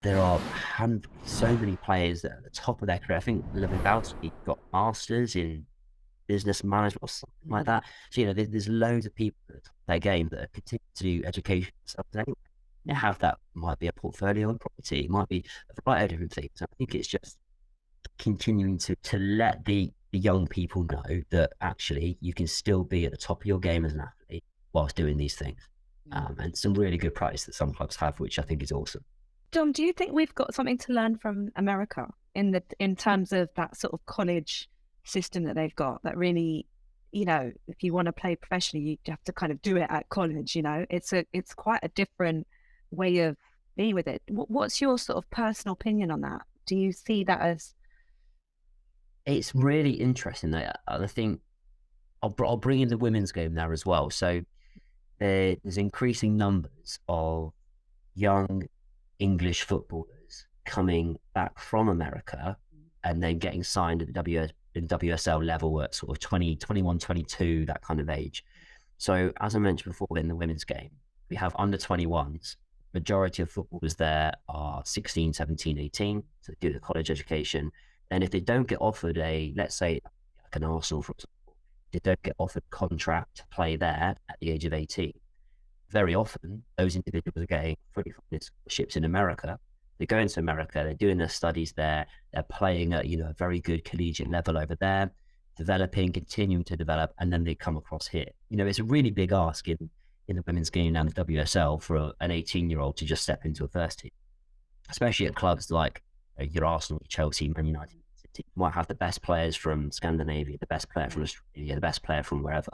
there are so many players that are at the top of their career. I think Lewandowski got masters in business management or something like that. So, there's loads of people at the top of their game that are continuing to do education stuff anyway. They have that, might be a portfolio on property, it might be a variety of different things. I think it's just continuing to let the young people know that actually you can still be at the top of your game as an athlete whilst doing these things. And some really good practice that some clubs have, which I think is awesome. Dom, do you think we've got something to learn from America in terms of that sort of college system that they've got, that really, if you want to play professionally, you have to kind of do it at college, it's quite a different way of being with it. What's your sort of personal opinion on that? Do you see that as... It's really interesting that I think I'll bring in the women's game there as well. So there's increasing numbers of young English footballers coming back from America and then getting signed at the WSL level at sort of 20, 21, 22, that kind of age. So as I mentioned before, in the women's game, we have under 21s. Majority of footballers there are 16, 17, 18, so they do the college education. And if they don't get offered let's say like an Arsenal, for example, they don't get offered a contract to play there at the age of 18, very often those individuals are getting fully funded scholarships in America. They go into America, they're doing their studies there, they're playing at a very good collegiate level over there, developing, continuing to develop, and then they come across here. It's a really big ask in the women's game and the WSL for an 18-year-old to just step into a first team, especially at clubs like your Arsenal, Chelsea, Man United. You might have the best players from Scandinavia, the best player from Australia, the best player from wherever.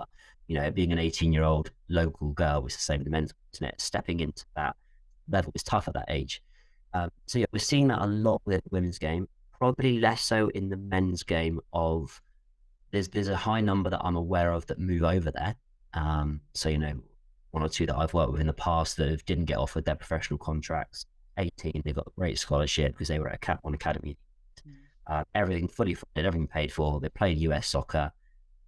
Being an 18-year-old local girl, is the same with the men's, isn't it? Stepping into that level is tough at that age. So we're seeing that a lot with the women's game, probably less so in the men's game. There's a high number that I'm aware of that move over there. So one or two that I've worked with in the past that didn't get offered their professional contracts. 18, they got a great scholarship because they were at on academy. Everything fully funded, everything paid for. They played US soccer,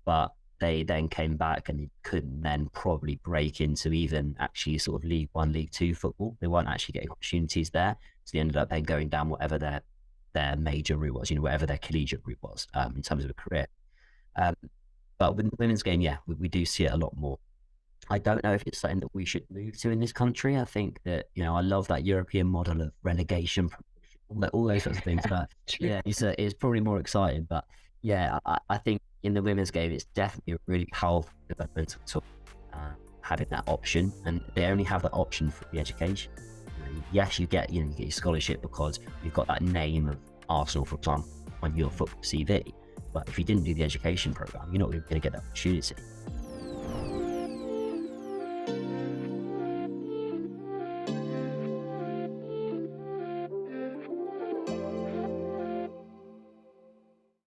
but they then came back and they couldn't then probably break into even actually sort of League One, League Two football. They weren't actually getting opportunities there, so they ended up then going down whatever their major route was, whatever their collegiate route was in terms of a career. But with the women's game, yeah, we do see it a lot more. I don't know if it's something that we should move to in this country. I think that I love that European model of relegation, all those sorts of things. But yeah, it's probably more exciting. But yeah, I think in the women's game, it's definitely a really powerful developmental tool, having that option, and they only have that option for the education. Yes, you get your scholarship because you've got that name of Arsenal, for example, on your football CV. But if you didn't do the education program, you're not going to get that opportunity.